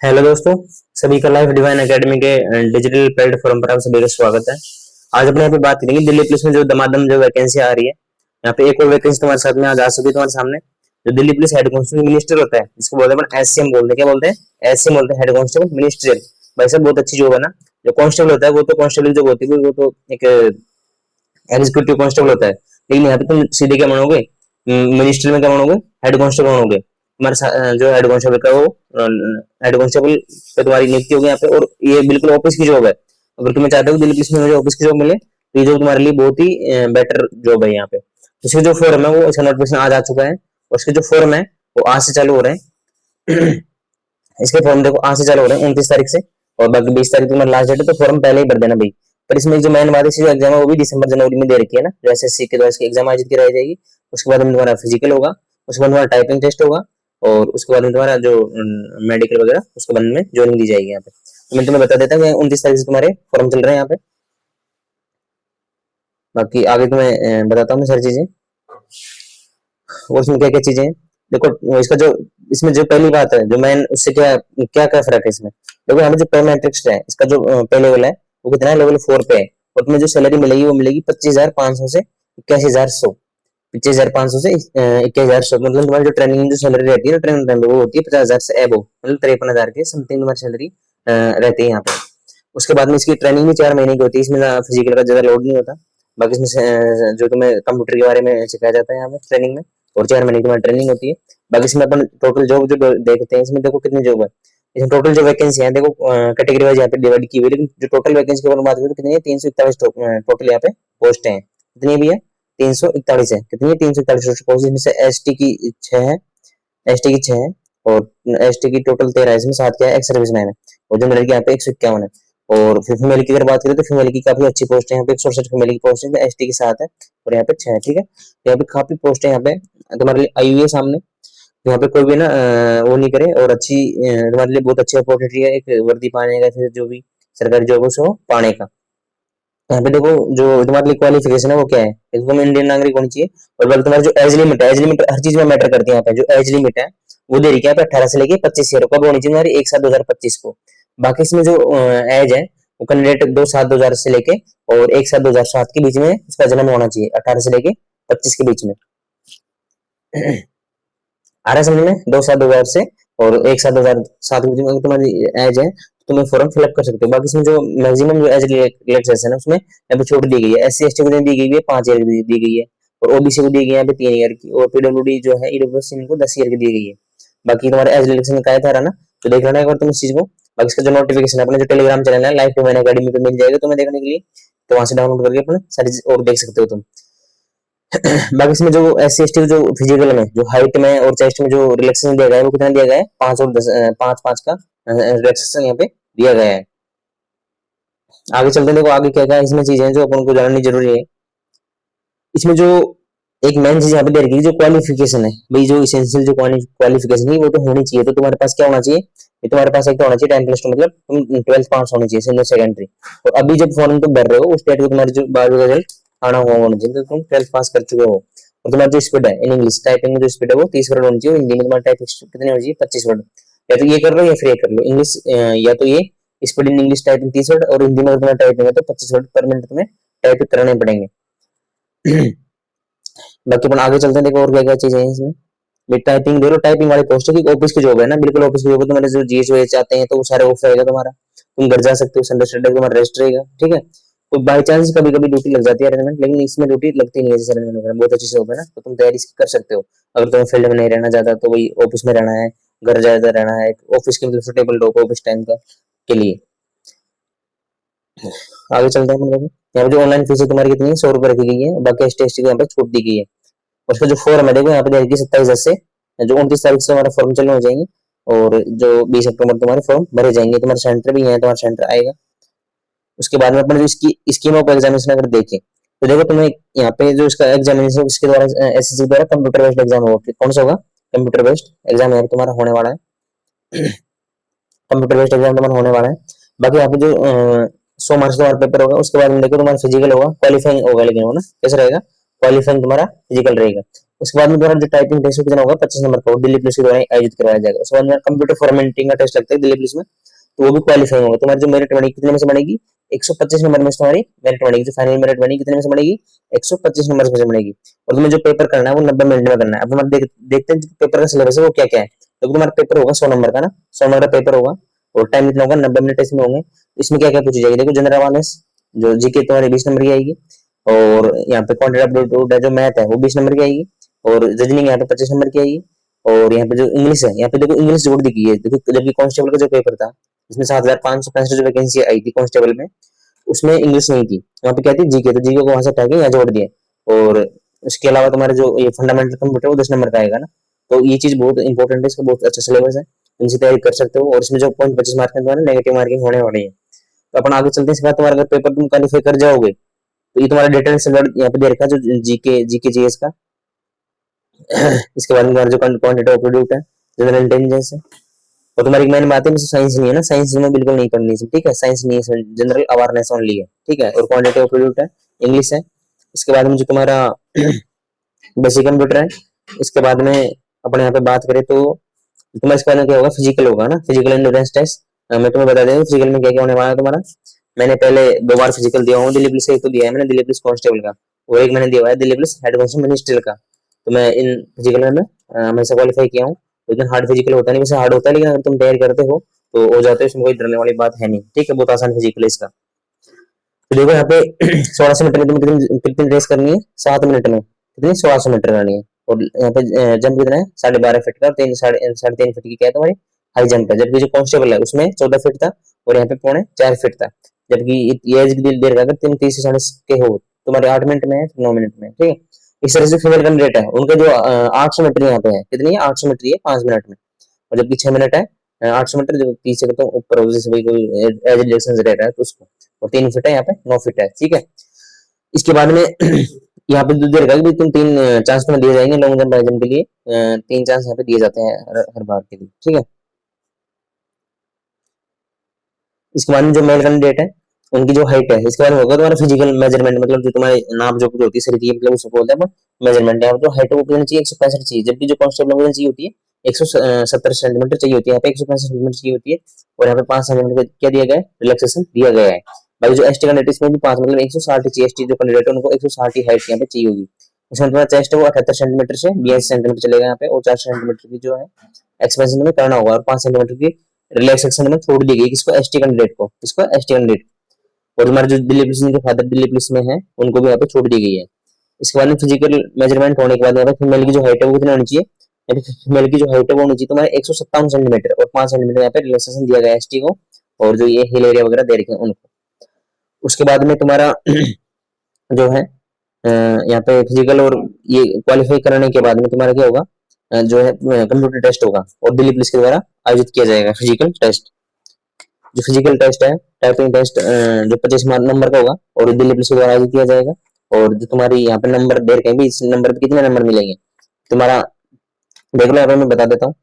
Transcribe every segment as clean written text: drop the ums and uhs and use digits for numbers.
Hello दोस्तों, सभी का लाइफ डिवाइन एकेडमी के डिजिटल प्लेटफॉर्म पर आप सभी का स्वागत है। आज अपने यहाँ पे बात करेंगे दिल्ली पुलिस में जो दमादम जो वैकेंसी आ रही है। यहाँ पे एक और वैकेंसी तुम्हारे साथ में आज आ सकी तुम्हारे सामने। जो Delhi police head constable minister होता है, जिसको बोलते हैं एससीएम बोलते हैं। क्या बोलते हैं? एससीएम बोलते हैं, हेड कांस्टेबल मिनिस्ट्रियल। भाई साहब बहुत अच्छी जॉब है ना। जो कांस्टेबल होता है वो तो कांस्टेबल जो होती है वो तो एक एग्जीक्यूटिव कांस्टेबल होता है, लेकिन यहाँ पे तुम सीधे क्या बनोगे? मिनिस्ट्री में क्या बनोगे? हेड कांस्टेबल बनोगे। तुम्हारे जो हेड कांस्टेबल का वो हेड कांस्टेबल पे तुम्हारी नियुक्ति होगी यहाँ पे। और ये बिल्कुल ऑफिस की जॉब है। अगर तुम्हें चाहते हो दिल्ली पुलिस में मुझे ऑफिस की जॉब मिले तो ये जॉब तुम्हारे लिए बहुत ही बेटर जॉब है यहाँ पे। इसके जो फॉर्म है वो इसका नोटिफिकेशन आज आ चुका है, और इसके जो फॉर्म है वो आज से चालू हो रहे हैं। इसके फॉर्म देखो आज से चालू हो रहे हैं 29 तारीख से, और बाकी 20 तारीख तुम्हारा लास्ट डेट है, तो फॉर्म पहले ही भर देना भाई। पर इसमें जो मेन बात है, जो एग्जाम है वो भी दिसंबर जनवरी में दे रखी है ना, जो एसएससी के द्वारा इसकी एग्जाम आयोजित कराई जाएगी। उसके बाद में तुम्हारा फिजिकल होगा, उसके बाद तुम्हारा टाइपिंग टेस्ट होगा, और उसके बाद में तुम्हारा जो मेडिकल वगैरह उसके बाद में ज्वाइनिंग दी जाएगी यहाँ पे। तो मैं तुम्हें बता देता हूँ 29 तारीख से तुम्हारे फॉर्म चल रहे हैं यहाँ पे। बाकी आगे तुम्हें बताता हूँ मैं सारी चीजें, और उसमें क्या क्या चीजें हैं। देखो इसका जो इसमें जो पहली बात है, जो मैन उससे क्या क्या क्या फर्क है इसमें। देखो यहाँ पे जो पे मैट्रिक्स है, इसका जो पे लेवल है वो कितना है? लेवल 4 पे है। और तुम्हें जो सैलरी मिलेगी वो मिलेगी 25,500 से 81,100। 25,500 से 21,100, मतलब तुम्हारी जो ट्रेनिंग जो सैलरी रहती है ना, ट्रेनिंग टाइम वो होती है 50,000 से एबो, मतलब 53,000 के समथिंग तुम्हारी सैलरी रहती है यहाँ पे। उसके बाद में इसकी ट्रेनिंग भी 4 महीने की होती है। इसमें फिजिकल का ज्यादा लोड नहीं होता। बाकी इसमें जो तुम्हें कंप्यूटर के बारे में सिखाया जाता है यहाँ पे ट्रेनिंग में, और 4 महीने की तुम्हारी ट्रेनिंग होती है। बाकी इसमें अपन टोटल जॉब जो देखते हैं, इसमें देखो कितनी जॉब है। इसमें टोटल जो वैकेंसी है देखो कैटेगरी वाइज यहाँ पे डिवाइड की हुई है, लेकिन जो टोटल वैकेंसी की बात करें तो कितनी है? 341 टोटल यहाँ पे पोस्ट है। कितनी भी है? 341 है। कितनी है? 341 पोस्ट। इसमें से एसटी की 6 है, एसटी की 6 है, और एसटी की टोटल 13 है। इसमें 7 क्या है? एक्स सर्विसमैन है। और जनरल की यहाँ पे 151 है। और फिर फीमेल की अगर बात करें तो फीमेल की काफी अच्छी पोस्ट है यहाँ पे, 167 फीमेल की पोस्ट है, एसटी की 7 है, और यहाँ पे 6 है। ठीक है, यहाँ पे काफी पोस्ट है यहाँ पे तुम्हारे लिए आई हुई है सामने। यहाँ पे कोई भी ना वो नहीं करे, और अच्छी तुम्हारे लिए बहुत अच्छी अपॉर्चुनिटी है एक वर्दी पाने का, फिर जो भी सरकारी जॉब है उसको पाने का। यहाँ पे देखो जो तुम्हारे लिए क्वालिफिकेशन है वो क्या है। एक तुम इंडियन नागरिक होनी चाहिए, और बाकी तुम्हारी जो एज लिमिट है, एज लिमिट हर चीज में मैटर करती है यहाँ पे। जो एज लिमिट है वो दे रही है यहाँ पे 18 से लेके 25 ईयर कब होनी चाहिए तुम्हारी? 1/7/2025 को। बाकी इसमें जो एज है वो कैंडिडेट 2/7/2000 से लेके और 1/7/2007 के बीच में उसका जन्म होना चाहिए, 18 से लेके 25 के बीच में। आ रहा है समझ में? 2/7/2000 से और 1/7/2007 के बीच में अगर तुम्हारी एज है तो तुम फॉर्म फिलअप कर सकते हो। बाकी इसमें जो मैक्सिमम जो एज रिलैक्सेशन है उसमें यहाँ पे छूट दी गई है। एससी एसटी को दी गई है 5 ईयर की दी गई है, और ओबीसी को दी गई है यहाँ पे 3 ईयर की, और पीडब्ल्यूडी जो है ईडब्ल्यूएस को 10 ईयर की दी गई है। बाकी तुम्हारे एज रिलैक्सेशन का था ना, तो देख लेना एक बार तुम इस चीज को। बाकी इसका जो नोटिफिकेशन है अपने जो टेलीग्राम चैनल है लाइफ डिवाइन एकेडमी पे मिल जाएगा तुम्हें देखने के लिए, तो वहां से डाउनलोड करके अपने सारी चीज और देख सकते हो तुम। बाकी इसमें जो एससी एसटी जो फिजिकल में जो हाइट में और चेस्ट में जो रिलैक्सेशन दिया गया है वो कितना दिया गया है? 5 और 10 5 का रिलैक्सेशन यहाँ पे दिया गया है। आगे चलते हैं, देखो आगे क्या क्या इसमें चीजें हैं जो अपन को जाननी जरूरी है। इसमें जो एक मेन चीज यहाँ पे दे रखी है जो क्वालिफिकेशन है भाई, जो इसेंशियल जो क्वालिफिकेशन है वो तो होनी चाहिए। तो तुम्हारे पास क्या होना चाहिए? ये तुम्हारे पास एक तो होना चाहिए 10+2, मतलब तुम 12th पास होनी चाहिए सीनियर सेकेंडरी। और अभी जब फॉर्म तुम भर रहे हो उस डेट को तुम्हारी जो बाद का रिजल्ट आना हुआ होना चाहिए, तो तुम 12th पास कर चुके हो। और तुम्हारी जो स्पीड है इन इंग्लिश टाइपिंग में जो स्पीड है वो 30 वर्ड होनी चाहिए। हिंदी में तुम्हारी टाइपिंग कितनी होनी चाहिए? 25 वर्ड। या तो ये कर लो या फिर ये कर लो इंग्लिश, या तो ये speed in English typing 30 word, और हिंदी में तुम्हारा टाइपिंग है तो 25 वर्ड पर मिनट तुम्हें टाइप करने पड़ेंगे। बाकी अपन आगे चलते हैं, देखो और क्या क्या चीजें हैं इसमें। ये टाइपिंग देखो, टाइपिंग वाली पोस्ट है कि ऑफिस की जॉब है ना, बिल्कुल ऑफिस की जॉब है। तुम्हारे जो जीएस वीएस चाहते हैं तो वो सारे ऑफ रहेगा तुम्हारा, तुम घर जा सकते हो, संडे संडे तुम्हारा रेस्ट रहेगा। ठीक है, तो बाई चांस कभी कभी ड्यूटी लग जाती है अरेंजमेंट, लेकिन इसमें ड्यूटी लगती नहीं है जैसे अरेंजमेंट वगैरह। बहुत अच्छी जॉब है ना, तो तुम तैयारी कर सकते हो। अगर तुम्हें फील्ड में नहीं रहना चाहता तो वही ऑफिस में रहना है, घर ज्यादा रहना है, ऑफिस के मतलब सुटेबल रहो ऑफिस टाइम का के लिए। आगे चलते हैं अपन लोग। यहाँ पे जो ऑनलाइन फीस है तुम्हारी कितनी है? 100 रुपए रखी गई है। बाकी एसटी एसटी को यहाँ पे छूट दी गई है। उसका जो फॉर्म है देखो यहाँ पे देखिए 27 से जो 29 तारीख से हमारा फॉर्म चालू हो जाएंगे, और जो 20 अक्टूबर तुम्हारे फॉर्म भरे जाएंगे। तुम्हारा सेंटर भी है, तुम्हारा सेंटर आएगा। उसके बाद में अपन जो इसकी स्कीम ऑफ एग्जामिनेशन अगर देखें तो देखो तुम्हें यहाँ पे जो इसका एग्जामिनेशन इसके द्वारा एसएससी द्वारा कंप्यूटर बेस्ड एग्जाम होगा। कौन सा होगा? कंप्यूटर बेस्ड एग्जाम यहाँ पे तुम्हारा होने वाला है। कंप्यूटर बेस्ड एग्जाम तुम्हारा होने वाला है। बाकी यहाँ पे जो 100 मार्क्स तुम्हारा पेपर होगा। उसके बाद में देखो तुम्हारा फिजिकल होगा, क्वालिफाइंग होगा, लेकिन वो ना कैसे रहेगा? क्वालिफाइंग तुम्हारा फिजिकल रहेगा। उसके बाद में तुम्हारा जो टाइपिंग टेस्ट कितना होगा 25 नंबर का, दिल्ली पुलिस के द्वारा आयोजित करवाया जाएगा। उसके बाद में कंप्यूटर फॉर्मेटिंग का टेस्ट लगता है दिल्ली पुलिस में, तो वो भी क्वालिफाई होगा। तुम्हारी जो मेरिट बनेगी कितने में से बनेगी, 125 नंबर में से तुम्हारी मेरिट बनेगी, जो फाइनल मेरिट बनेगी कितने में से बनेगी, 125 नंबर में से बनेगी। और तुम्हें जो पेपर करना है वो 90 मिनट में करना है। अब हम देखते हैं पेपर का सिलेबस है वो क्या क्या है। तो तुम्हारा पेपर होगा 100 नंबर का ना, 100 नंबर का पेपर होगा, और टाइम कितना होगा, 90 मिनट इसमें होंगे। इसमें क्या क्या पूछी जाएगी, देखो जनरल अवेयरनेस जो जीके तुम्हारी 20 नंबर की आएगी, और यहाँ पे क्वांटिटी एप्टीट्यूड है जो मैथ है वो 20 नंबर की आएगी, और रीजनिंग यहाँ पे 25 नंबर की आएगी। और यहाँ पे जो इंग्लिश है, यहाँ पे देखो इंग्लिश जोड़ दी गई है, देखो जबकि कांस्टेबल का जो पेपर था इसमें 7,565 जो वैकेंसी आई थी कांस्टेबल में, उसमें इंग्लिश नहीं थी, वहाँ पे क्या थी, जीके, तो जीके को वहां से हटा के यहाँ जोड़ दिया। और इसके अलावा तुम्हारे जो ये फंडामेंटल कंप्यूटर वो 10 नंबर का आएगा ना। तो ये चीज बहुत इंपॉर्टेंट है, इसका बहुत अच्छा सिलेबस है, इनसे तैयारी कर सकते हो। और इसमें जो पॉइंट 25 मार्क है तुम्हारे नेगेटिव मार्किंग होने वाली है। तो अपन आगे चलते हैं, इसके बाद तुम्हारा अगर पेपर तुम क्वालिफाई कर जाओगे तो ये तुम्हारा डेटा स्टैंडर्ड यहाँ पे दे रखा है जो जीके जीएस का। इसके बाद में तुम्हारा जो क्वांटिटी ऑफ प्रोडक्ट है, जनरल इंटेलिजेंस है। और तुम्हारी मेन बात है साइंस नहीं है ना, साइंस में बिल्कुल नहीं पढ़नी है, ठीक है, साइंस नहीं है, जनरल अवेयरनेस ओनली है, ठीक है। और क्वांटिटी ऑफ प्रोडक्ट है, इंग्लिश है। इसके बाद में जो तुम्हारा बेसिक कंप्यूटर है, इसके बाद में अपन यहाँ पे बात करें तो तुम्हारा इसके बाद में क्या होगा, फिजिकल होगा ना, फिजिकल एंड्योरेंस टेस्ट। मैं तुम्हें बता दें फिजिकल में क्या क्या होने वाला है तुम्हारा। मैंने पहले 2 बार फिजिकल दिया हूँ दिल्ली पुलिस से, एक तो दिया है मैंने दिल्ली पुलिस कांस्टेबल का, और एक मैंने दिया है Delhi police head constable ministerial का। तो मैं इन फिजिकल में हमेशा क्वालिफाई किया हूँ। लेकिन हार्ड फिजिकल होता नहीं, वैसे हार्ड होता है, लेकिन अगर तुम तैयारी करते हो तो हो जाते हो, इसमें कोई डरने वाली बात है नहीं, ठीक है, बहुत आसान फिजिकल है इसका। तो देखो यहाँ पे 1600 मीटर में तुम्हें कितनी रेस करनी है, 7 मिनट में कितनी, 1600 मीटर करनी है। और यहाँ पे जंप कितना है, 12.5 फीट का, और 3 फीट की क्या है तुम्हारी हाई जंप है। जबकि जो कांस्टेबल है उसमें 14 फीट था, और यहाँ पे 4.25 फीट था। जबकि ये एज देर का अगर तुम 30 से 40 के हो, तुम्हारे 8 मिनट में है, 9 मिनट में, ठीक है। इस तरह से फीमेल कैंडिडेट है, उनका जो 800 मीटर यहाँ पे है, कितनी है, 800 मीटर है 5 मिनट में। और जबकि 6 मिनट है 800 मीटर, जो पीछे तो ऊपर हो, जैसे भाई कोई एज रिलेशन रह रहा है तो उसको। और 3 फीट है यहाँ पे, 9 फीट है, ठीक है। इसके बाद में यहाँ पे दे रखा है कि तुम 3 चांस तुम्हें दिए जाएंगे लॉन्ग जंप हाई जंप के लिए, 3 चांस यहाँ पे दिए जाते हैं हर बार के लिए, ठीक है। इसके बाद में जो मेल कैंडिडेट है उनकी जो हाइट है, इसके बाद में होगा तुम्हारा फिजिकल मेजरमेंट, मतलब जो तुम्हारी नाप जो होती है शरीर की, मतलब उसको बोलते हैं मेजरमेंट। यहाँ जो हाइट वो कितनी चाहिए, 165 चाहिए। जबकि जो कांस्टेबल को चाहिए होती है 170 सेंटीमीटर चाहिए होती है, यहाँ पे 165 सेंटीमीटर चाहिए होती है। और यहाँ पे 5 सेंटीमीटर क्या दिया गया है, रिलैक्सेशन दिया गया है। बाकी जो एसटी कैंडिडेट इसमें भी 5, मतलब 160 चाहिए। एसटी जो कैंडिडेट है उनको 160 की हाइट यहाँ पे चाहिए होगी। उसमें तुम्हारा चेस्ट है वो 78 सेंटीमीटर से 82 सेंटीमीटर चलेगा यहाँ पे, और 4 सेंटीमीटर की जो है एक्सपेंशन में करना होगा, और 5 सेंटीमीटर की रिलैक्सेशन में छोड़ दी गई किसको, एसटी कैंडिडेट को, किसको, एसटी कैंडिडेट। और हमारे जो दिल्ली पुलिस के फादर दिल्ली पुलिस में है उनको भी यहाँ पे छोड़ दी गई है। इसके बाद में फिजिकल मेजरमेंट होने के बाद यहाँ पे फीमेल की जो हाइट है वो कितनी होनी चाहिए, फीमेल की जो हाइट है वो होनी चाहिए तुम्हारे 157 सेंटीमीटर, और 5 सेंटीमीटर यहाँ पे रिलैक्सेशन दिया गया है एसटी को, और जो ये हिल एरिया वगैरह दे रखे हैं उनको। उसके बाद में तुम्हारा जो है यहाँ पे फिजिकल और ये क्वालिफाई कराने के बाद में तुम्हारा क्या होगा, जो है कंप्यूटर टेस्ट होगा, और दिल्ली पुलिस के द्वारा आयोजित किया जाएगा फिजिकल टेस्ट। जो फिजिकल टेस्ट है, टाइपिंग टेस्ट, जो 25 नंबर का होगा, और दिल्ली पुलिस के द्वारा आयोजित किया जाएगा। और जो तुम्हारी यहाँ पे नंबर दे रखे हैं, इस नंबर पे कितने नंबर मिलेंगे तुम्हारा, देख लो यहाँ पे मैं बता देता हूँ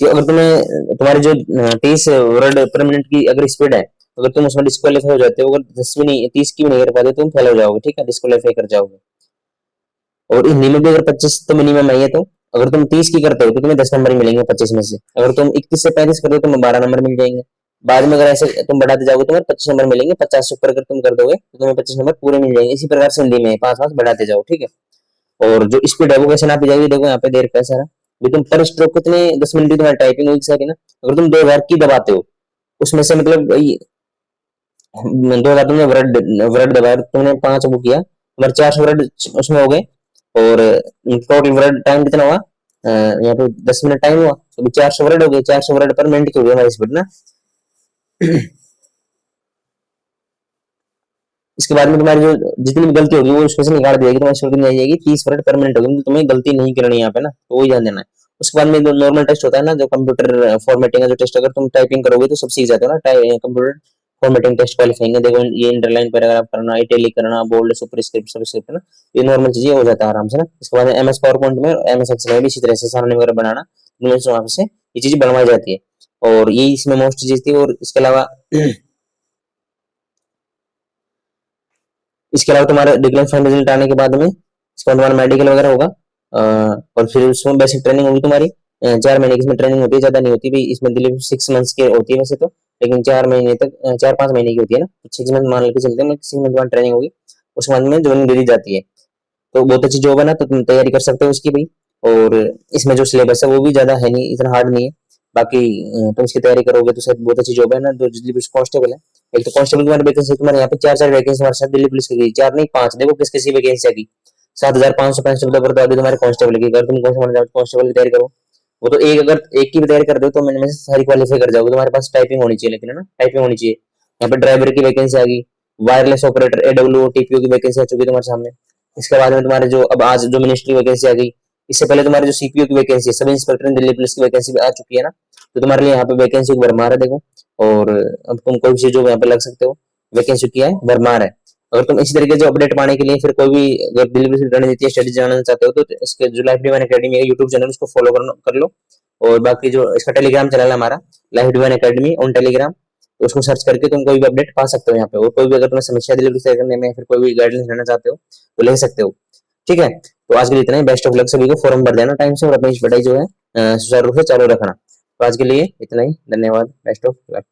कि अगर तुम्हें तुम्हारी जो 30 वर्ड पर मिनट की अगर स्पीड है, अगर तुम उसमें डिस्क्वालीफाई हो जाते हो, अगर 10 भी नहीं 30 की भी नहीं कर पाते तुम फेल हो जाओगे, ठीक है, डिस्क्वालीफाई कर जाओगे। और हिंदी में भी अगर 25 तो मिनिमम है, तो अगर तुम 30 की करते हो तो तुम्हें 10 नंबर मिलेंगे 25 में से। अगर तुम 31 से 35 करते हो तो तुम्हें 12 नंबर मिल जाएंगे। बाद में अगर ऐसे तुम बढ़ाते जाओगे तुम्हें 25 नंबर मिलेंगे, 50 से ऊपर अगर तुम कर दोगे तो तुम्हें 25 नंबर पूरे मिल जाएंगे। इसी प्रकार से हिंदी में 5-5 बढ़ाते जाओ, ठीक है। और जो स्पीड है वो कैसे नापी जाएगी, देखो यहाँ पे देर का सारा भी तुम पर स्ट्रोक कितने 10 मिनट की तुम्हारी टाइपिंग हुई सारी ना। अगर तुम 2000 की दबाते हो उसमें से मतलब 2000 तुमने वर्ड वर्ड दबाया, तुमने 5 वो किया, तुम्हारे 400 वर्ड उसमें हो गए। और टोटल वर्ड टाइम कितना हुआ, यहाँ पे 10 मिनट टाइम हुआ, तो 400 वर्ड हो गए, 400 वर्ड पर मिनट की हो गई हमारी स्पीड ना। इसके बाद में तुम्हारी जो जितनी भी गलती होगी वो उसमें से निकाल दी जाएगी, तुम्हारी स्कोर कितनी आ जाएगी, 30 वर्ड पर मिनट होगी, मतलब तुम्हें गलती नहीं करनी है यहाँ पे ना, तो वही ध्यान देना है। उसके बाद में जो नॉर्मल टेस्ट होता है ना, जो कंप्यूटर फॉर्मेटिंग का जो टेस्ट, अगर तुम टाइपिंग करोगे तो सब सीख जाते हो ना, कंप्यूटर फॉर्मेटिंग टेस्ट क्वालिफाइंग है। देखो ये इंटरलाइन पैराग्राफ करना, इटैलिक करना, बोल्ड, सुपरस्क्रिप्ट, सबस्क्रिप्ट ना, ये नॉर्मल चीजें हो जाता है आराम से ना। इसके बाद एमएस पावर पॉइंट में, एमएस एक्सेल में भी इसी तरह से सारणी वगैरह बनाना, वहां से ये चीज बनवाई जाती है, और ये इसमें मोस्ट चीज थी। और इसके अलावा तुम्हारे डिग्री फाइनल रिजल्ट आने के बाद में इसका तुम्हारा मेडिकल वगैरह होगा, और फिर उसमें बेसिक ट्रेनिंग होगी तुम्हारी 4 महीने की। इसमें ट्रेनिंग होती है, ज्यादा नहीं होती भाई। इसमें दिल्ली 6 मंथ्स की होती है वैसे तो, लेकिन 4 महीने तक 4-5 महीने की होती है ना, तो 6 मंथ मान लेके चलते हैं। 6 मंथ बाद ट्रेनिंग होगी, उस मंथ में ज्वाइनिंग दे दी जाती है। तो बहुत अच्छी जॉब है ना, तो तुम तैयारी कर सकते हो उसकी भाई। और इसमें जो सिलेबस है वो भी ज्यादा है नहीं, इतना हार्ड नहीं है। बाकी तुम इसकी तैयारी करोगे तो शायद बहुत अच्छी जॉब है ना। जो दिल्ली पुलिस कांस्टेबल है, एक तो कांस्टेबल की तुम्हारी वैकेंसी तुम्हारे यहाँ पे 4 4 वैकेंसी हमारे साथ दिल्ली पुलिस की गई, 4 नहीं 5, देखो किस किसी वैकेंसी की 7,565 रुपये पर, तो अभी तुम्हारे कांस्टेबल की, अगर तुम कांस्टेबल की तैयारी करो, वो तो एक, अगर एक की भी तैयारी कर दो तो मैंने में से सारी क्वालिफाई कर जाओगे। तुम्हारे पास टाइपिंग होनी चाहिए, लेकिन है ना, टाइपिंग होनी चाहिए। यहाँ पे ड्राइवर की वैकेंसी आ गई, वायरलेस ऑपरेटर एडब्ल्यू टीपीओ की वैकेंसी आ चुकी है तुम्हारे सामने। इसके बाद में तुम्हारे जो अब आज जो मिनिस्ट्री वैकेंसी आ गई, इससे पहले तुम्हारे जो सीपीओ की वैकेंसी है, सब इंस्पेक्टर दिल्ली पुलिस की वैकेंसी भी आ चुकी है ना। तो तुम्हारे लिए यहाँ पे वैकेंसी की भरमार है देखो। और अब तुम कोई भी चीज यहाँ पे लग सकते हो, वैकेंसी की है, भरमार है। अगर तुम इसी तरीके से अपडेट पाने के लिए फिर कोई भी, अगर दिल्ली पुलिस रणनीति स्टडी जानना चाहते हो, तो इसके जो लाइफ डिवाइन अकेडमी है यूट्यूब चैनल, उसको फॉलो कर लो। और बाकी जो इसका टेलीग्राम चैनल है हमारा, life divine academy on Telegram, तो उसको सर्च करके तुम कोई भी अपडेट पा सकते हो यहाँ पे। और कोई भी अगर तुम्हें समस्या दिल्ली पुलिस करने में, फिर कोई भी गाइडेंस लेना चाहते हो तो ले सकते हो। ठीक है, तो आज के लिए इतना ही। बेस्ट ऑफ लक सभी को, फॉर्म भर देना टाइम से, और अपनी पढ़ाई जो है सुचारू रूप से चालू रखना। तो आज के लिए इतना ही, धन्यवाद, बेस्ट ऑफ लक।